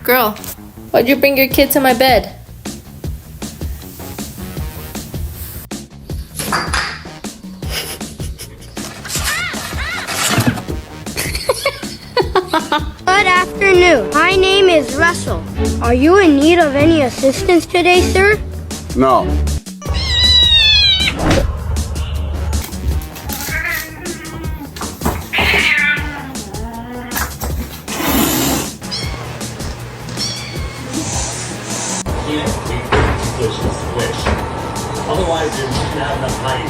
Girl, why'd you bring your kid to my bed? Good afternoon. My name is Russell. Are you in need of any assistance today, sir? No. Otherwise, you're not gonna have enough height.